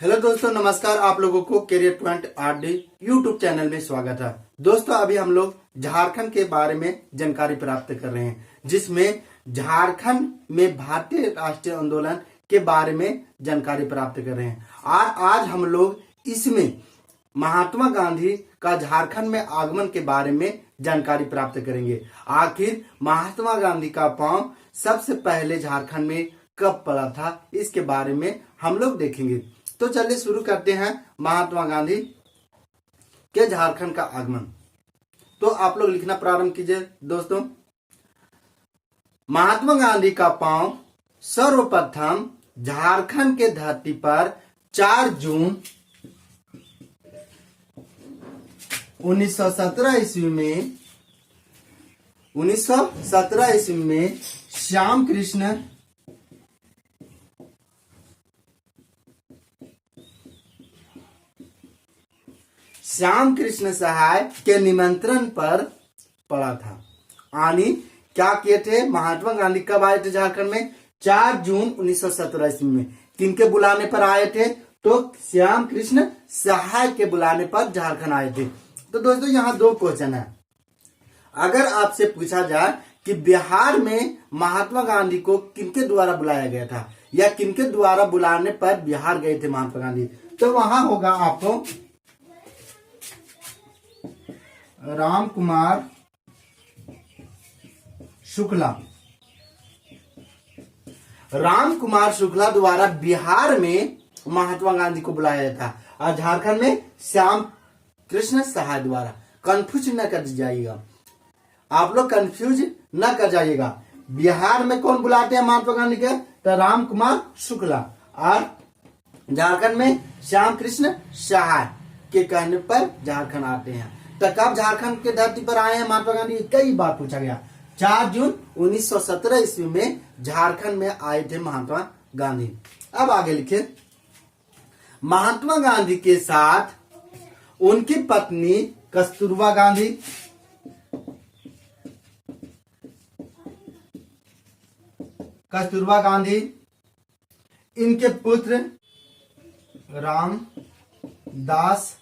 Hello दोस्तों, नमस्कार। आप लोगों को career point RD YouTube channel में स्वागत है। दोस्तों, अभी हम लोग झारखंड के बारे में जानकारी प्राप्त कर रहे हैं, जिसमें झारखंड में भारतीय राष्ट्रीय आंदोलन के बारे में जानकारी प्राप्त कर रहे हैं। और आज हम लोग इसमें महात्मा गांधी का झारखंड में आगमन के बारे में जानकारी प्राप्त करेंगे। आखिर महात्मा गांधी का पांव सबसे पहले झारखंड में कब पड़ा था, इसके बारे में हम लोग देखेंगे। तो चलिए शुरू करते हैं महात्मा गांधी के झारखंड का आगमन। तो आप लोग लिखना प्रारंभ कीजिए। दोस्तों, महात्मा गांधी का पांव सर्वप्रथम झारखंड के धरती पर 4 जून 1917 ईस्वी में श्याम कृष्ण सहाय के निमंत्रण पर पड़ा था। यानी क्या किए थे महात्मा गांधी? कब आए थे झारखंड में? 4 जून 1917 ईस्वी में। किनके बुलाने पर आए थे? तो श्याम कृष्ण सहाय के बुलाने पर झारखंड आए थे। तो दोस्तों, यहाँ 2 क्वेश्चन है। अगर आपसे पूछा जाए कि बिहार में महात्मा गांधी को किनके द्वारा बुलाया गया था या किनके द्वारा बुलाने पर बिहार गए थे महात्मा गांधी, तो वहां होगा आपको राम कुमार शुक्ला। राम कुमार शुक्ला द्वारा बिहार में महात्मा गांधी को बुलाया था और झारखंड में श्याम कृष्ण सहाय द्वारा। कंफ्यूज न कर जाइएगा, आप लोग कंफ्यूज न कर जाइएगा। बिहार में कौन बुलाते हैं महात्मा गांधी के? तो राम कुमार शुक्ला। और झारखंड में श्याम कृष्ण सहाय के कहने पर झारखंड आते हैं। तो कब झारखंड के धरती पर आए हैं महात्मा गांधी? कई बार पूछा गया। 4 जून 1917 ईस्वी में झारखंड में आए थे महात्मा गांधी। अब आगे लिखे। महात्मा गांधी के साथ उनकी पत्नी कस्तूरबा गांधी, इनके पुत्र रामदास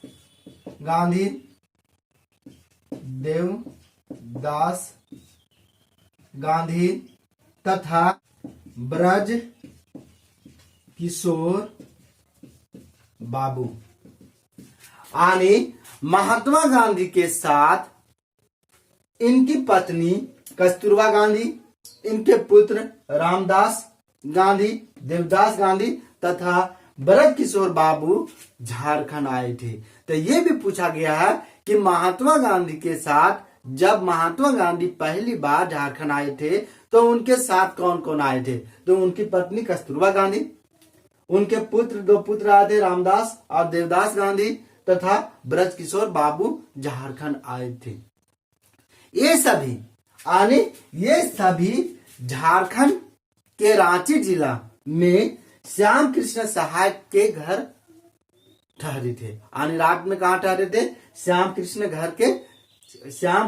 गांधी, देवदास गांधी तथा ब्रज किशोर बाबू। यानी महात्मा गांधी के साथ इनकी पत्नी कस्तूरबा गांधी, इनके पुत्र रामदास गांधी, देवदास गांधी तथा ब्रज किशोर बाबू झारखंड आए थे। तो ये भी पूछा गया है कि महात्मा गांधी के साथ जब महात्मा गांधी पहली बार झारखंड आए थे तो उनके साथ कौन कौन आए थे? तो उनकी पत्नी कस्तूरबा गांधी, उनके पुत्र 2 पुत्र आए थे, रामदास और देवदास गांधी तथा ब्रज किशोर बाबू झारखंड आए थे। ये सभी झारखंड के रांची जिला में श्याम कृष्ण सहाय के घर ठहरे थे। यानी रात में कहा ठहरे थे? श्याम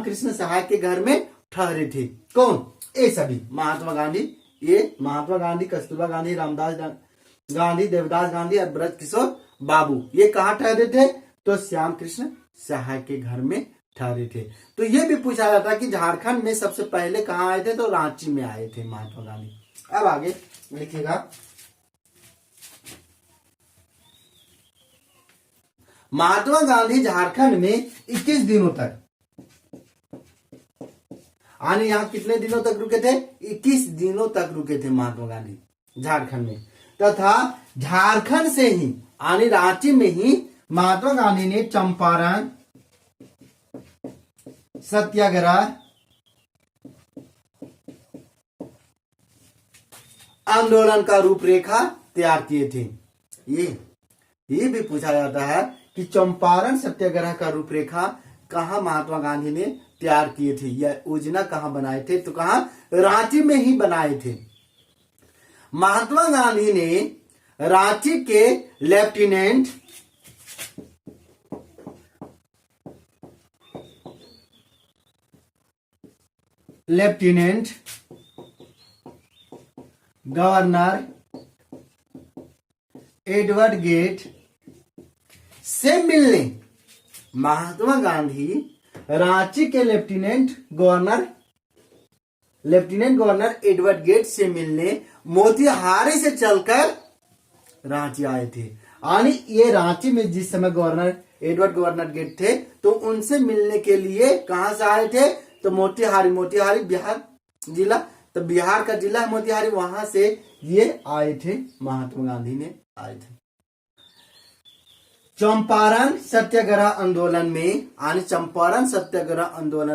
कृष्ण सहाय के घर में ठहरे थे। कौन? ये सभी महात्मा गांधी, कस्तूरबा गांधी, रामदास गांधी, देवदास गांधी और ब्रज किशोर बाबू, ये कहाँ ठहरे थे? तो श्याम कृष्ण सहाय के घर में ठहरे थे। तो ये भी पूछा जाता है कि झारखंड में सबसे पहले कहाँ आए थे? तो रांची में आए थे महात्मा गांधी। अब आगे लिखिएगा। महात्मा गांधी झारखंड में 21 दिनों तक, यानी यहाँ कितने दिनों तक रुके थे? 21 दिनों तक रुके थे महात्मा गांधी झारखंड में। तथा झारखंड से ही यानी रांची में ही महात्मा गांधी ने चंपारण सत्याग्रह आंदोलन का रूपरेखा तैयार किए थे। ये भी पूछा जाता है कि चंपारण सत्याग्रह का रूपरेखा कहाँ महात्मा गांधी ने तैयार किए थे या योजना कहाँ बनाए थे? तो कहाँ? रांची में ही बनाए थे। महात्मा गांधी ने रांची के लेफ्टिनेंट गवर्नर एडवर्ड गेट से मिलने महात्मा गांधी रांची के लेफ्टिनेंट गवर्नर एडवर्ड गेट से मिलने मोतिहारी से चलकर रांची आए थे। यानी ये रांची में जिस समय गवर्नर गेट थे तो उनसे मिलने के लिए कहां से आए थे, तो मोतिहारी बिहार जिला, तो बिहार का जिला है मोतिहारी, वहां से ये आए थे, महात्मा गांधी ने आए थे। चंपारण सत्याग्रह आंदोलन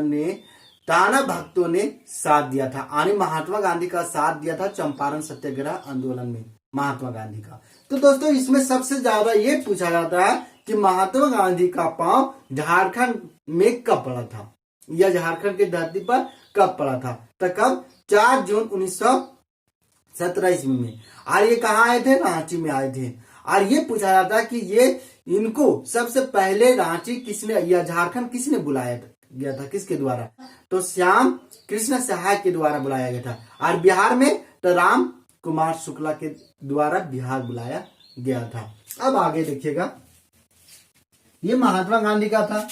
में टाना भक्तों ने साथ दिया था, यानी महात्मा गांधी का साथ दिया था चंपारण सत्याग्रह आंदोलन में महात्मा गांधी का। तो दोस्तों इसमें सबसे ज्यादा ये पूछा जाता है कि महात्मा गांधी का पांव झारखंड में कब पड़ा था, या झारखंड की धरती पर कब पड़ा था, तो कब, 4 जून 1917 ईस्वी में। और ये कहाँ आए थे, रांची में आए थे। और ये पूछा जाता है कि ये इनको सबसे पहले रांची किसने या झारखंड किसने बुलाया गया था, किसके द्वारा, तो श्याम कृष्ण सहाय के द्वारा बुलाया गया था। और बिहार में तो राम कुमार शुक्ला के द्वारा बिहार बुलाया गया था। अब आगे देखिएगा, ये महात्मा गांधी का था।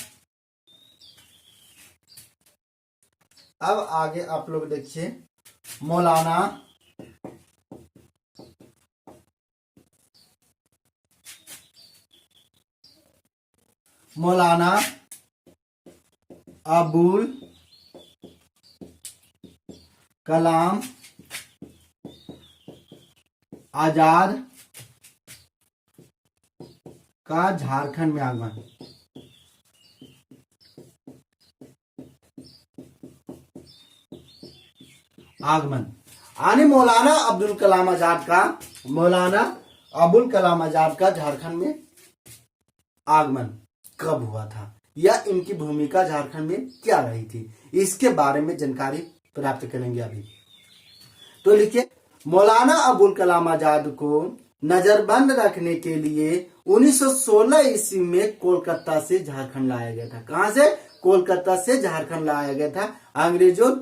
अब आगे आप लोग देखिए, मौलाना अबुल कलाम आजाद का झारखंड में आगमन। यानी मौलाना अबुल कलाम आजाद का झारखंड में आगमन कब हुआ था, या इनकी भूमिका झारखंड में क्या रही थी, इसके बारे में जानकारी प्राप्त करेंगे अभी। तो लिखिए, मौलाना अबुल कलाम आजाद को नजरबंद रखने के लिए 1916 ईस्वी में कोलकाता से झारखंड लाया गया था। कहां से, कोलकाता से झारखंड लाया गया था। अंग्रेजों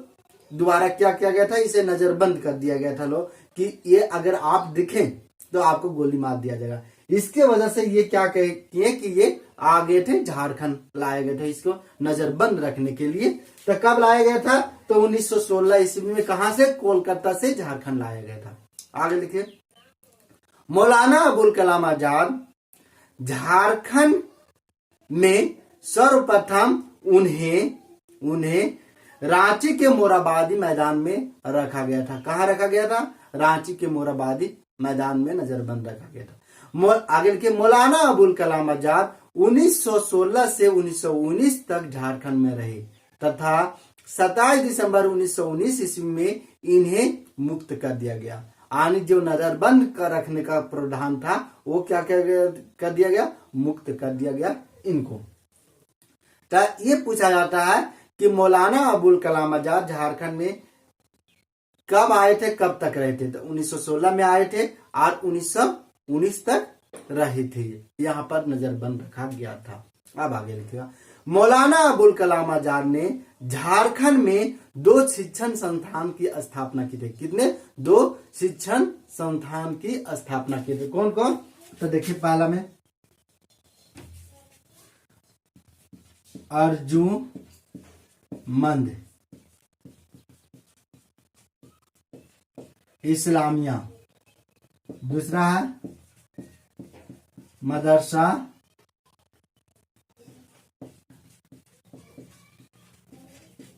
द्वारा क्या किया गया था, इसे नजरबंद कर दिया गया था लोग कि ये अगर आप दिखें तो आपको गोली मार दिया जाएगा। इसके वजह से ये क्या किए कि ये आ गए थे, झारखंड लाया गया था इसको नजरबंद रखने के लिए। तो कब लाया गया था, तो 1916 ईस्वी में। कहां से, कोलकाता से झारखंड लाया गया था। आगे लिखिए, मौलाना अबुल कलाम आजाद झारखंड में सर्वप्रथम उन्हें रांची के मोरहाबादी मैदान में रखा गया था। कहां रखा गया था, रांची के मोरहाबादी मैदान में नजरबंद रखा गया था। आगे लिखिए, मौलाना अबुल कलाम आजाद 1916 से 1919 तक झारखंड में रहे तथा 27 दिसंबर 1919 ईस्वी में इन्हें मुक्त कर दिया गया। यानी जो नजरबंद कर रखने का प्रावधान था वो क्या कर दिया गया, मुक्त कर दिया गया इनको। तो ये पूछा जाता है कि मौलाना अबुल कलाम आजाद झारखंड में कब आए थे, कब तक रहे थे, तो 1916 में आए थे और 1919 तक रहे थे। यहाँ पर नजरबंद रखा गया था। अब आगे लिखिएगा, मौलाना अबुल कलाम आजाद ने झारखंड में 2 शिक्षण संस्थान की स्थापना की थी। कितने, 2 शिक्षण संस्थान की स्थापना की थी। कौन कौन, तो देखिए, पहला में अर्जुमंद इस्लामिया, दूसरा है मदरसा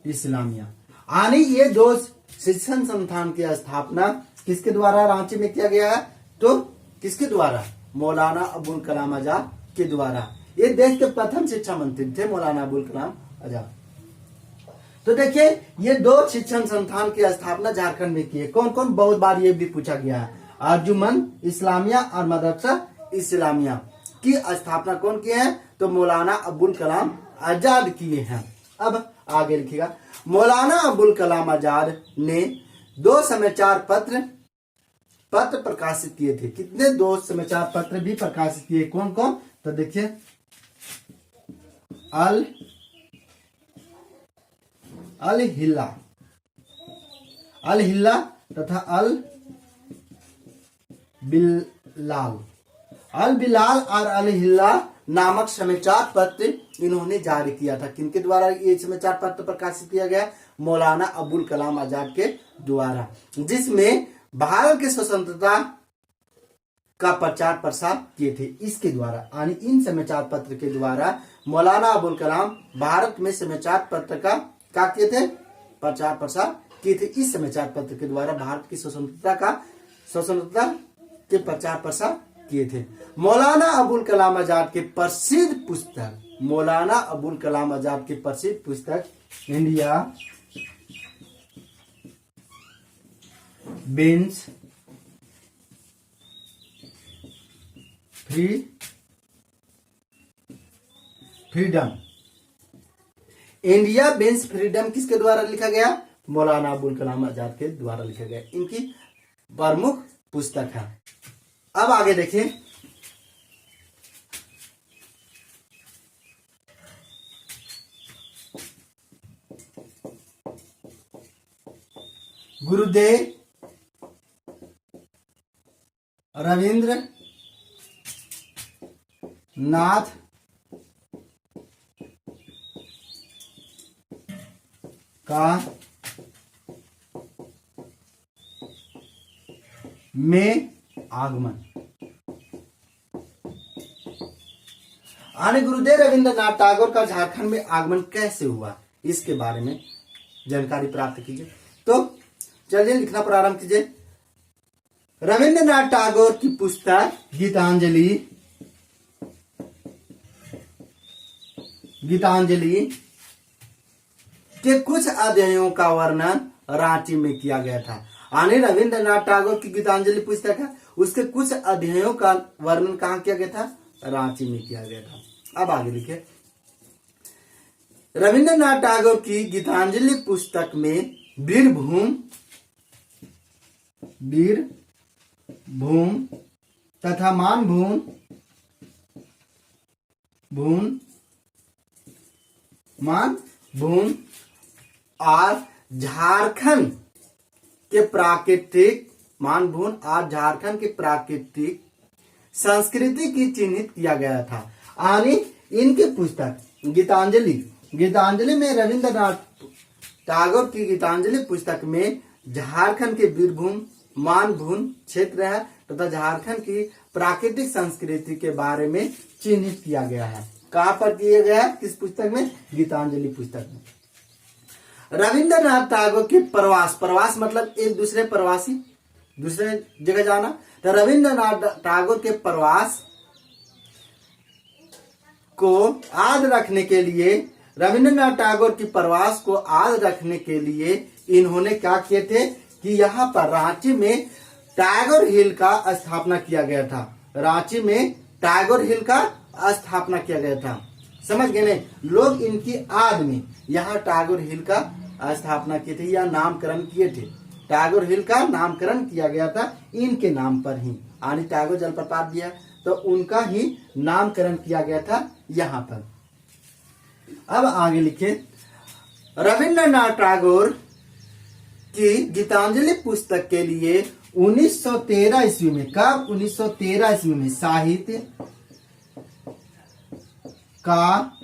इस्लामिया। यानी ये 2 शिक्षण संस्थान की स्थापना किसके द्वारा रांची में किया गया है, तो किसके द्वारा, मौलाना अबुल कलाम आजाद के द्वारा। ये देश के प्रथम शिक्षा मंत्री थे मौलाना अबुल कलाम आजाद। तो देखिए, ये 2 शिक्षण संस्थान की स्थापना झारखंड में की है। कौन कौन, बहुत बार ये भी पूछा गया है, अर्जुमंद इस्लामिया और मदरसा इस्लामिया की स्थापना कौन किए हैं, तो मौलाना अबुल कलाम आजाद किए हैं। अब आगे लिखिएगा, मौलाना अबुल कलाम आजाद ने 2 समाचार पत्र प्रकाशित किए थे। कितने, 2 समाचार पत्र भी प्रकाशित किए। कौन कौन, तो देखिए, अल हिल्ला तथा अल बिलाल और अल हिल्ला नामक समाचार पत्र इन्होंने जारी किया था। किनके द्वारा ये समाचार पत्र प्रकाशित किया गया? मौलाना अबुल कलाम आजाद के द्वारा, जिसमें भारत की स्वतंत्रता का प्रचार प्रसार किए थे इसके द्वारा। यानी इन समाचार पत्र के द्वारा मौलाना अबुल कलाम भारत में समाचार पत्र का क्या किए थे? प्रचार प्रसार किए थे। इस समाचार पत्र के द्वारा भारत की स्वतंत्रता के प्रचार प्रसार किए थे। मौलाना अबुल कलाम आजाद के प्रसिद्ध पुस्तक, मौलाना अबुल कलाम आजाद की प्रसिद्ध पुस्तक India wins freedom, India wins freedom किसके द्वारा लिखा गया? मौलाना अबुल कलाम आजाद के द्वारा लिखा गया। इनकी प्रमुख पुस्तक है। अब आगे देखिए, गुरुदेव रविंद्र नाथ का में आगमन। आने गुरुदेव रविंद्रनाथ टैगोर का झारखंड में आगमन कैसे हुआ, इसके बारे में जानकारी प्राप्त कीजिए। तो चलिए लिखना प्रारंभ कीजिए। रविंद्रनाथ टैगोर की पुस्तक गीतांजलि के कुछ अध्यायों का वर्णन रांची में किया गया था। आने रविंद्रनाथ टैगोर की गीतांजलि पुस्तक है, उसके कुछ अध्यायों का वर्णन कहाँ किया गया था? रांची में किया गया था। अब आगे लिखे, रविंद्रनाथ टैगोर की गीतांजलि पुस्तक में वीरभूम तथा मानभूम और झारखंड के प्राकृतिक संस्कृति की चिन्हित किया गया था। यानी इनकी पुस्तक गीतांजलि में रविंद्रनाथ टैगोर की गीतांजलि पुस्तक में झारखंड के वीरभूम मानभूम क्षेत्र है तथा झारखंड की प्राकृतिक संस्कृति के बारे में चिन्हित किया गया है। कहां पर किया गया है? किस पुस्तक में? गीतांजलि पुस्तक में। रविंद्रनाथ टैगोर के प्रवास मतलब एक दूसरे प्रवासी, दूसरे जगह जाना। तो रविंद्रनाथ टैगोर के प्रवास को याद रखने के लिए, रविंद्रनाथ टैगोर की प्रवास को याद रखने के लिए इन्होंने क्या किए थे कि यहाँ पर रांची में टैगोर हिल का स्थापना किया गया था। रांची में टैगोर हिल का स्थापना किया गया था। समझ गए नहीं? लोग इनकी याद में यहाँ टैगोर हिल का स्थापना किए थे या नामकरण किए थे। टैगोर हिल का नामकरण किया गया था इनके नाम पर ही। यानी टैगोर जलप्रपात दिया तो उनका ही नामकरण किया गया था यहाँ पर। अब आगे लिखे, रविंद्रनाथ टैगोर की गीतांजलि पुस्तक के लिए 1913 ईस्वी में, कब? 1913 ईस्वी में साहित्य का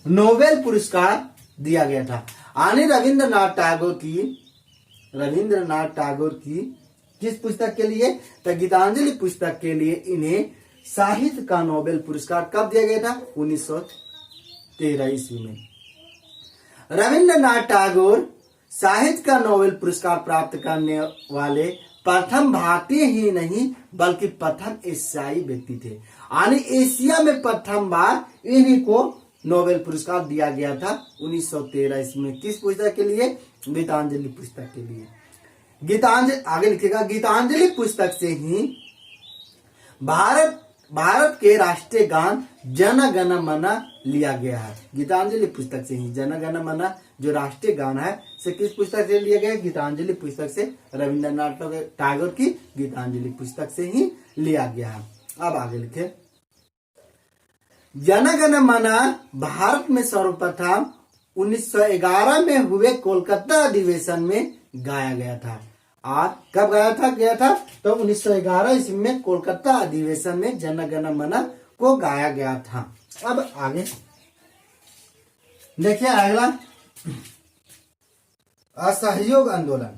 नोबेल पुरस्कार दिया गया था। आने रविंद्रनाथ टैगोर की किस पुस्तक के लिए? तो गीतांजलि पुस्तक के लिए इन्हें साहित्य का नोबेल पुरस्कार कब दिया गया था? 1913 ईस्वी में। रविंद्रनाथ टैगोर साहित्य का नोबेल पुरस्कार प्राप्त करने वाले प्रथम भारतीय ही नहीं बल्कि प्रथम एशियाई व्यक्ति थे। यानी एशिया में प्रथम बार इन्हीं को नोबेल पुरस्कार दिया गया था 1913 ईस्वी में। किस पुस्तक के लिए? गीतांजलि पुस्तक के लिए। गीतांजलि आगे लिखेगा, गीतांजलि पुस्तक से ही भारत के राष्ट्रीय गान जन गण मन लिया गया है। गीतांजलि पुस्तक से ही जन गण मन जो राष्ट्रीय गान है से किस पुस्तक से लिया गया? गीतांजलि पुस्तक से, रविंद्रनाथ टैगोर की गीतांजलि पुस्तक से ही लिया गया है। अब आगे लिखे, जन गण मन भारत में सर्वप्रथम 1911 में हुए कोलकाता अधिवेशन में गाया गया था। और कब गया था तो 1911 ईस्वी में कोलकाता अधिवेशन में जन गण मन को गाया गया था। अब आगे देखिए अगला असहयोग आंदोलन।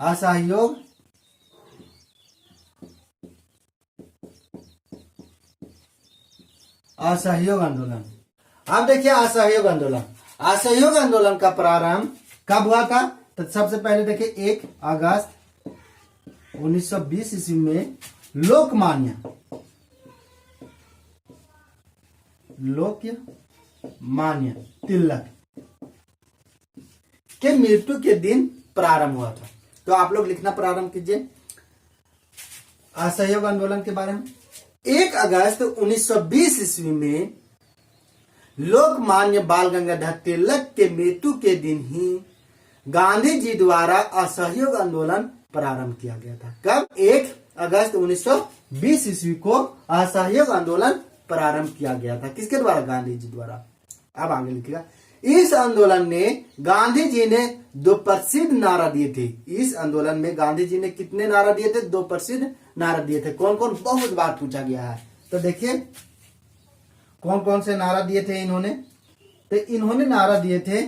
असहयोग आंदोलन। अब देखिए असहयोग आंदोलन का प्रारंभ कब हुआ था? तो सबसे पहले देखिए 1 अगस्त 1920 ईस्वी में लोकमान्य तिलक के मृत्यु के दिन प्रारंभ हुआ था। तो आप लोग लिखना प्रारंभ कीजिए असहयोग आंदोलन के बारे में। 1 अगस्त 1920 ईस्वी में लोकमान्य बाल गंगाधर तिलक के मृत्यु के दिन ही गांधी जी द्वारा असहयोग आंदोलन प्रारंभ किया गया था। कब? 1 अगस्त 1920 ईस्वी को असहयोग आंदोलन प्रारंभ किया गया था। किसके द्वारा? गांधी जी द्वारा। अब आगे लिखिएगा। इस आंदोलन में गांधी जी ने 2 प्रसिद्ध नारा दिए थे। इस आंदोलन में गांधी जी ने कितने नारा दिए थे? 2 प्रसिद्ध नारा दिए थे। कौन कौन? बहुत बार पूछा गया है। तो देखिए कौन कौन से नारा दिए थे इन्होंने। तो इन्होंने नारा दिए थे,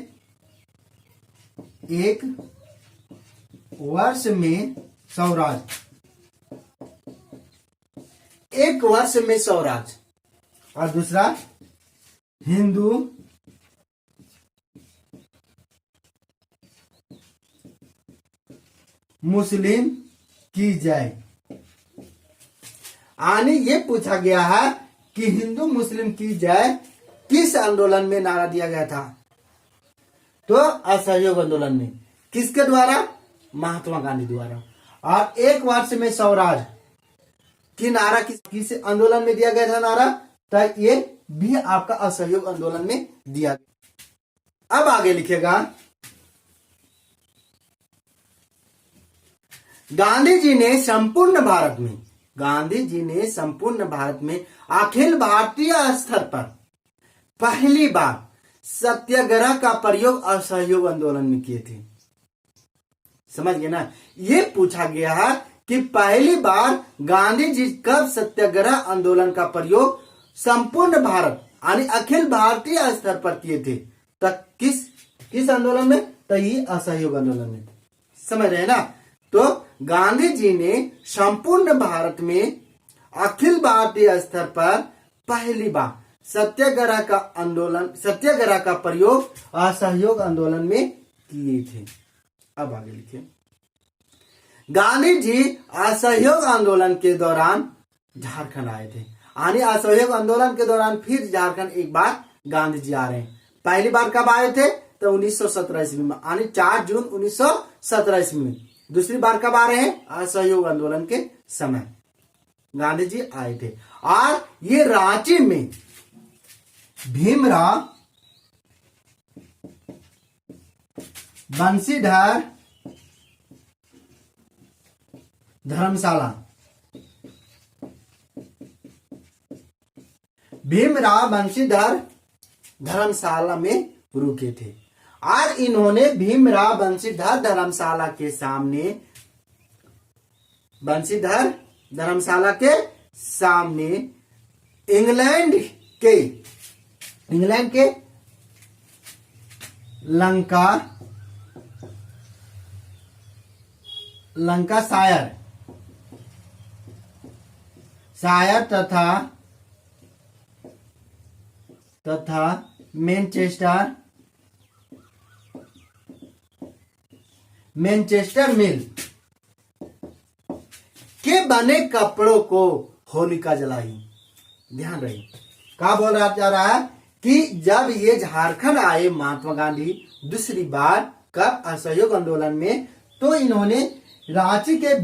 एक वर्ष में स्वराज, एक वर्ष में स्वराज, और दूसरा हिंदू मुस्लिम की जय। आने ये पूछा गया है कि हिंदू मुस्लिम की जय किस आंदोलन में नारा दिया गया था? तो असहयोग आंदोलन में। किसके द्वारा? महात्मा गांधी द्वारा। और एक वर्ष में स्वराज की नारा किस आंदोलन में दिया गया था नारा? तो ये भी आपका असहयोग आंदोलन में दिया गया। अब आगे लिखेगा, गांधी जी ने संपूर्ण भारत में अखिल भारतीय स्तर पर पहली बार सत्याग्रह का प्रयोग असहयोग आंदोलन में किए थे। समझ गए ना? ये पूछा गया है कि पहली बार गांधी जी कब सत्याग्रह आंदोलन का प्रयोग संपूर्ण भारत यानी अखिल भारतीय स्तर पर किए थे। तो किस आंदोलन में? तो ये असहयोग आंदोलन में। समझ रहे हैं ना? तो गांधी जी ने संपूर्ण भारत में अखिल भारतीय स्तर पर पहली बार सत्याग्रह का प्रयोग असहयोग आंदोलन में किए थे। अब आगे लिखिए, गांधी जी असहयोग आंदोलन के दौरान झारखंड आए थे। यानी असहयोग आंदोलन के दौरान फिर झारखंड एक बार गांधी जी आ रहे हैं। पहली बार कब आए थे? तो 1917 ईस्वी में, यानी 4 जून 1917 ईस्वी में। दूसरी बार कब आ रहे हैं? असहयोग आंदोलन के समय गांधी जी आए थे। और ये रांची में भीमराव बंशीधर धर्मशाला में रुके थे। और इन्होंने भीमराव बंशीधर धर्मशाला के सामने इंग्लैंड के शायर तथा मैनचेस्टर मिल के बने कपड़ों को होलिका जलाई। ध्यान रहे, क्या बोल रहा जा रहा है कि जब ये झारखंड आए महात्मा गांधी दूसरी बार कब? असहयोग आंदोलन में। तो इन्होंने रांची के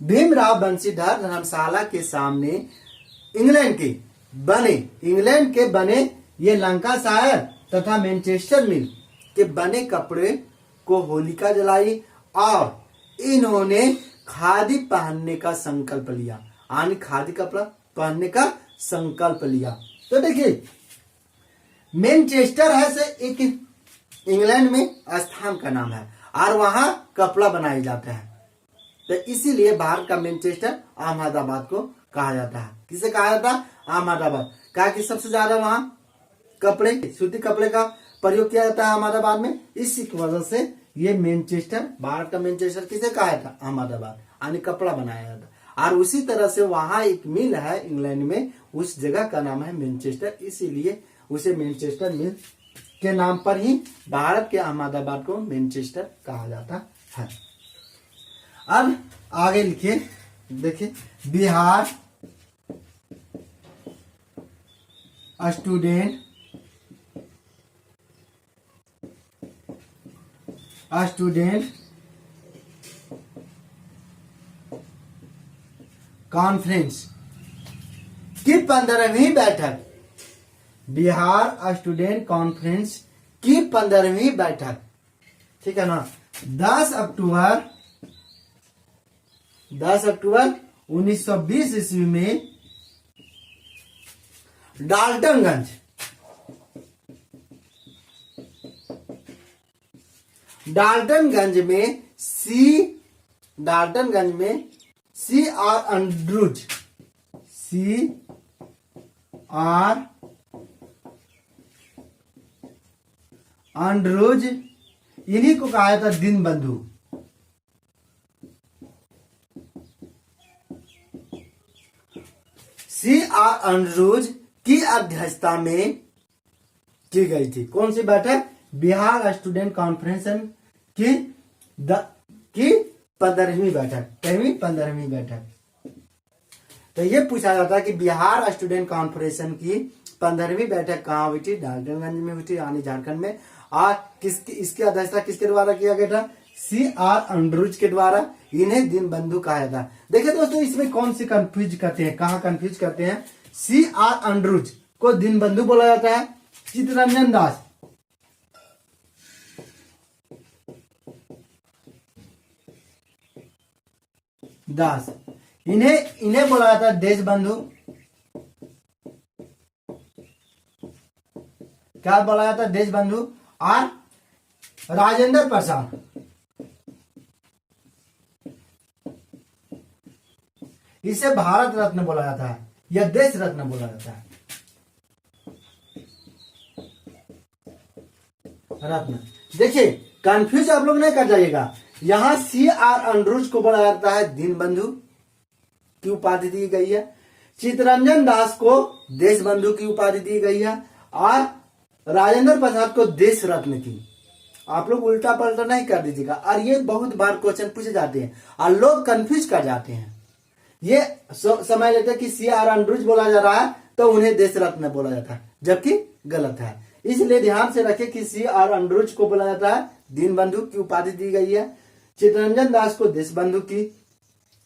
भीमराव बंशीधर धर्मशाला के सामने इंग्लैंड के बने ये लंका शायर तथा मैनचेस्टर मिल के बने कपड़े को होलिका जलाई और इन्होंने खादी पहनने का संकल्प लिया। यानी खादी कपड़ा पहनने का संकल्प लिया। तो देखिए मैनचेस्टर है से एक इंग्लैंड में स्थान का नाम है और वहां कपड़ा बनाया जाता है। तो इसीलिए भारत का मैनचेस्टर अहमदाबाद को कहा जाता है। किसे कहा जाता है? अहमदाबाद। कहा कि सबसे ज्यादा वहां कपड़े, सूती कपड़े का प्रयोग किया जाता है अहमदाबाद में। इसी की वजह से ये मैनचेस्टर, भारत का मैनचेस्टर किसे कहा जाता? अहमदाबाद, यानी कपड़ा बनाया जाता। और उसी तरह से वहां एक मिल है इंग्लैंड में, उस जगह का नाम है मैनचेस्टर, इसीलिए उसे मैनचेस्टर मिल के नाम पर ही भारत के अहमदाबाद को मैनचेस्टर कहा जाता है। अब आगे लिखिए, देखिए, बिहार स्टूडेंट कॉन्फ्रेंस की 15वीं बैठक, बिहार स्टूडेंट कॉन्फ्रेंस की 15वीं बैठक, ठीक है ना, 10 अक्टूबर 1920 ईस्वी में डाल्टनगंज में सी आर अंडरूज, इन्हीं को कहा था दीनबंधु। सी आर अंडरूज की अध्यक्षता में की गई थी। कौन सी बैठक? बिहार स्टूडेंट कॉन्फ्रेंस की 15वीं बैठक। 15वीं बैठक। तो ये पूछा जाता है कि बिहार स्टूडेंट कॉन्फ्रेंस की 15वीं बैठक कहाँ हुई थी? डाल्टनगंज में हुई थी, यानी झारखंड में। और इसकी अध्यक्षता किसके द्वारा किया गया था? सी आर अंडरूज के द्वारा। इन्हें दीनबंधु कहा जाता है। देखिए दोस्तों, इसमें कौन सी कंफ्यूज करते हैं, कहाँ कंफ्यूज करते हैं? सी आर अंडरूज को दीनबंधु बोला जाता है। चित्तरंजन दास, इन्हें बोला जाता है देशबंधु। क्या बोला जाता है? देशबंधु। और राजेंद्र प्रसाद, इसे भारत रत्न बोला जाता है या देश रत्न बोला जाता है। रत्न। देखिए, कंफ्यूज आप लोग नहीं कर जाइएगा। यहां सी आर अंडरूज को बोला जाता है दीनबंधु की उपाधि दी गई है। चित्तरंजन दास को देशबंधु की उपाधि दी गई है और राजेंद्र प्रसाद को देश रत्न की। आप लोग उल्टा पलटा नहीं कर दीजिएगा। और ये बहुत बार क्वेश्चन पूछे जाते हैं और लोग कंफ्यूज कर जाते हैं। ये समझ लेते हैं कि सी आर अंडरूज बोला जा रहा है तो उन्हें देश रत्न बोला जाता है, जबकि गलत है। इसलिए ध्यान से रखें कि सी आर अंडरूज को बोला जाता है दीनबंधु की उपाधि दी गई है, चित्तरंजन दास को देशबंधु की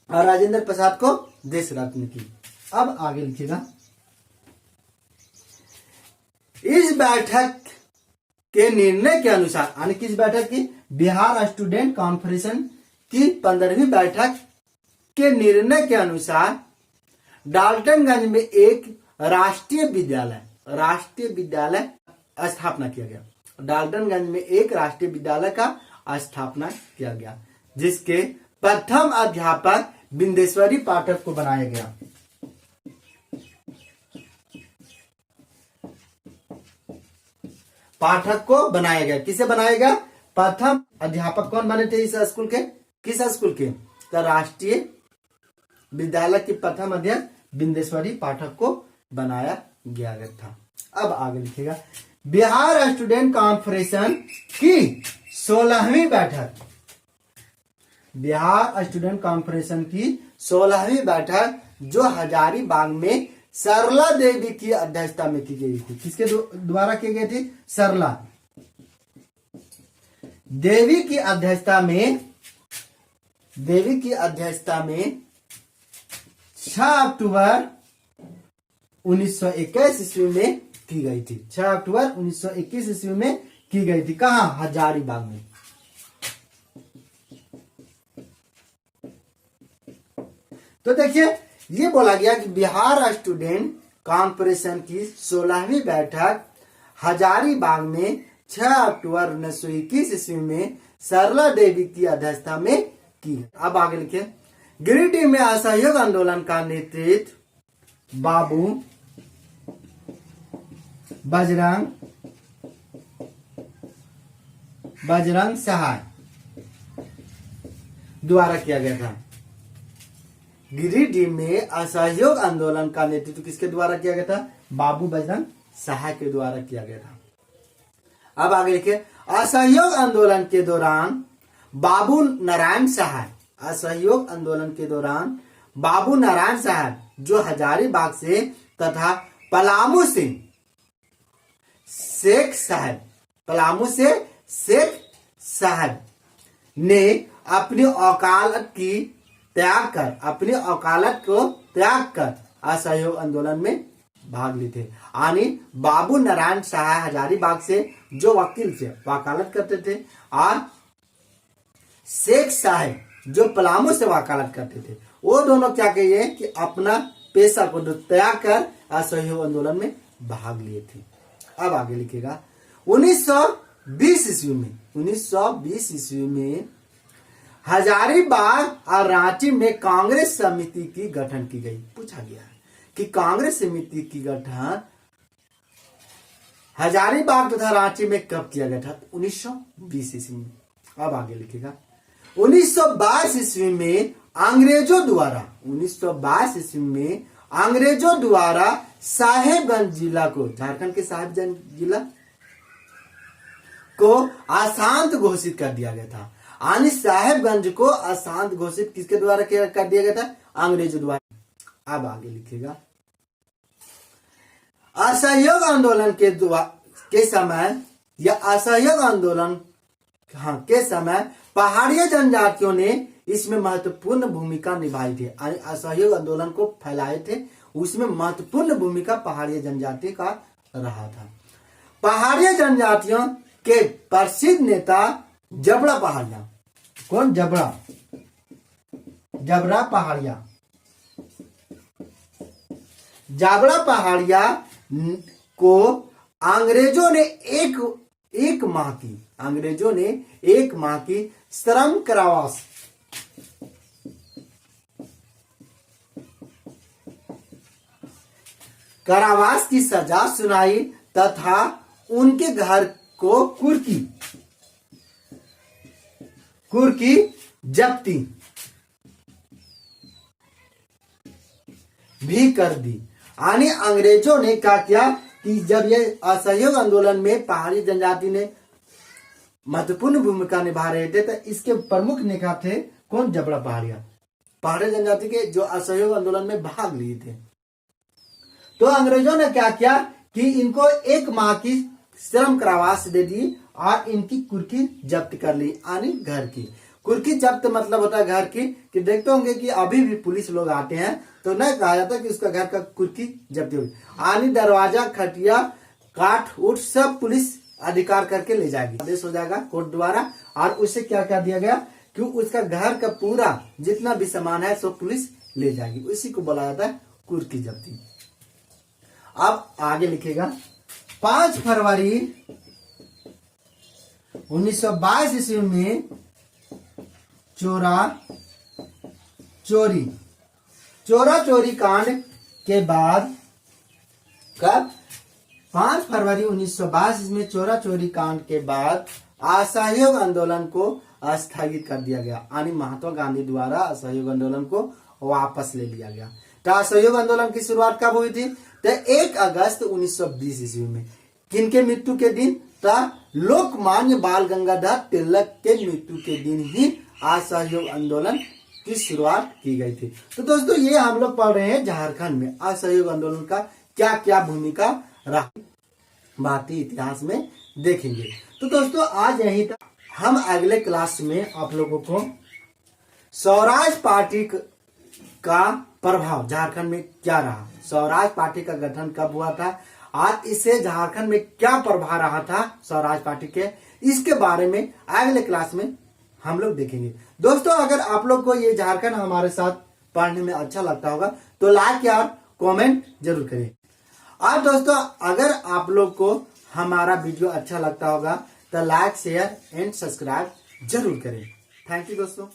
और राजेंद्र प्रसाद को देश रत्न की। अब आगे लिखिएगा, इस बैठक के निर्णय के अनुसार, यानी किस बैठक की? बिहार स्टूडेंट कॉन्फ्रेंस की 15वीं बैठक के निर्णय के अनुसार डाल्टनगंज में एक राष्ट्रीय विद्यालय स्थापना किया गया। डाल्टनगंज में एक राष्ट्रीय विद्यालय का स्थापना किया गया, जिसके प्रथम अध्यापक बिंदेश्वरी पाठक को बनाया गया। पाठक को बनाया गया। किसे बनाया गया? प्रथम अध्यापक कौन बने थे इस स्कूल के? किस स्कूल के? तो राष्ट्रीय विद्यालय के प्रथम अध्यक्ष बिंदेश्वरी पाठक को बनाया गया था। अब आगे लिखिएगा, बिहार स्टूडेंट कॉन्फ्रेंस की 16वीं बैठक, बिहार स्टूडेंट कॉन्फ्रेंस की 16वीं बैठक जो हजारीबाग में सरला देवी की अध्यक्षता में की गई थी। किसके द्वारा की गई थी? सरला देवी की अध्यक्षता में 6 अक्टूबर 1921 ईस्वी में की गई थी। 6 अक्टूबर 1921 ईस्वी में की गई थी। कहां? हजारीबाग में। तो देखिए, ये बोला गया कि बिहार स्टूडेंट कॉन्फ्रेंस की 16वीं बैठक हजारीबाग में 6 अक्टूबर 1921 ईस्वी में सरला देवी की अध्यक्षता में की। अब आगे लिखे, गिरिडीह में असहयोग आंदोलन का नेतृत्व बाबू बजरंग सहाय द्वारा किया गया था। गिरिडीह में असहयोग आंदोलन का नेतृत्व किसके द्वारा किया गया था? बाबू बजरंग सहाय के द्वारा किया गया था। अब आगे लिखिए, असहयोग आंदोलन के दौरान बाबू नारायण सहाय, असहयोग आंदोलन के दौरान बाबू नारायण सहाय जो हजारीबाग से तथा पलामू से शेख साहब ने अपनी औकालत को त्याग कर असहयोग आंदोलन में भाग लिए थे। यानी बाबू नारायण सहाय हजारीबाग से जो वकील से वकालत करते थे और शेख साहब जो पलामू से वकालत करते थे, वो दोनों क्या कहिए कि अपना पेशा को त्याग कर असहयोग आंदोलन में भाग लिए थे। अब आगे लिखेगा, 1920 ईस्वी में हजारीबाग और रांची में कांग्रेस समिति की गठन की गई। पूछा गया है कि कांग्रेस समिति की गठन हजारीबाग तथा रांची में कब किया गया था? 1920 ईस्वी में। अब आगे लिखेगा, 1922 ईस्वी में अंग्रेजों द्वारा साहेबगंज जिला को, झारखंड के साहेबगंज जिला को अशांत घोषित कर दिया गया था। यानी साहेबगंज को अशांत घोषित किसके द्वारा कर दिया गया था? अंग्रेजों द्वारा। अब आगे लिखेगा, असहयोग आंदोलन के समय पहाड़ी जनजातियों ने इसमें महत्वपूर्ण भूमिका निभाई थी। असहयोग आंदोलन को फैलाए थे, उसमें महत्वपूर्ण भूमिका पहाड़ी जनजाति का रहा था। पहाड़ी जनजातियों के प्रसिद्ध नेता जबड़ा पहाड़िया। कौन? जबड़ा पहाड़िया को अंग्रेजों ने एक माह की श्रम कारावास की सजा सुनाई तथा उनके घर को कुर्की जब्ती भी कर दी। यानी अंग्रेजों ने क्या किया कि जब ये असहयोग आंदोलन में पहाड़ी जनजाति ने महत्वपूर्ण भूमिका निभा रहे थे, तो इसके प्रमुख नेता थे कौन? जबड़ा पहाड़िया। पहाड़ी जनजाति के जो असहयोग आंदोलन में भाग लिए थे, तो अंग्रेजों ने क्या किया कि इनको 1 माह की श्रम कारावास दे दी और इनकी कुर्की जब्त कर ली। यानी घर की कुर्की जब्त मतलब होता है घर की, कि देखते होंगे कि अभी भी पुलिस लोग आते हैं तो नहीं कहा जाता कि उसका घर का कुर्की जब्त होगी। यानी दरवाजा, खटिया, काठ उठ सब पुलिस अधिकार करके ले जाएगी, आदेश हो जाएगा कोर्ट द्वारा। और उससे क्या क्या दिया गया कि उसका घर का पूरा जितना भी सामान है सब पुलिस ले जाएगी। उसी को बोला जाता है कुर्की जब्ती। अब आगे लिखेगा, 5 फरवरी 1922 ईस्वी में चोरी कांड के बाद, कब? 5 फरवरी 1922 ईस्वी में चोरी कांड के बाद असहयोग आंदोलन को स्थगित कर दिया गया। यानी महात्मा गांधी द्वारा असहयोग आंदोलन को वापस ले लिया गया। तो असहयोग आंदोलन की शुरुआत कब हुई थी? तो 1 अगस्त 1920 ईस्वी में। किनके मृत्यु के दिन? तो लोकमान्य बाल गंगाधर तिलक के मृत्यु के दिन ही असहयोग आंदोलन की शुरुआत की गई थी। तो दोस्तों, ये हम लोग पढ़ रहे हैं झारखंड में असहयोग आंदोलन का क्या क्या भूमिका रहा, भारतीय इतिहास में देखेंगे। तो दोस्तों, आज यहीं तक। हम अगले क्लास में आप लोगों को स्वराज पार्टी का प्रभाव झारखंड में क्या रहा, स्वराज पार्टी का गठन कब हुआ था, आज इससे झारखंड में क्या प्रभाव रहा था स्वराज पार्टी के, इसके बारे में अगले क्लास में हम लोग देखेंगे। दोस्तों, अगर आप लोग को ये झारखंड हमारे साथ पढ़ने में अच्छा लगता होगा तो लाइक या कमेंट जरूर करें। और दोस्तों, अगर आप लोग को हमारा वीडियो अच्छा लगता होगा तो लाइक शेयर एंड सब्सक्राइब जरूर करें। थैंक यू दोस्तों।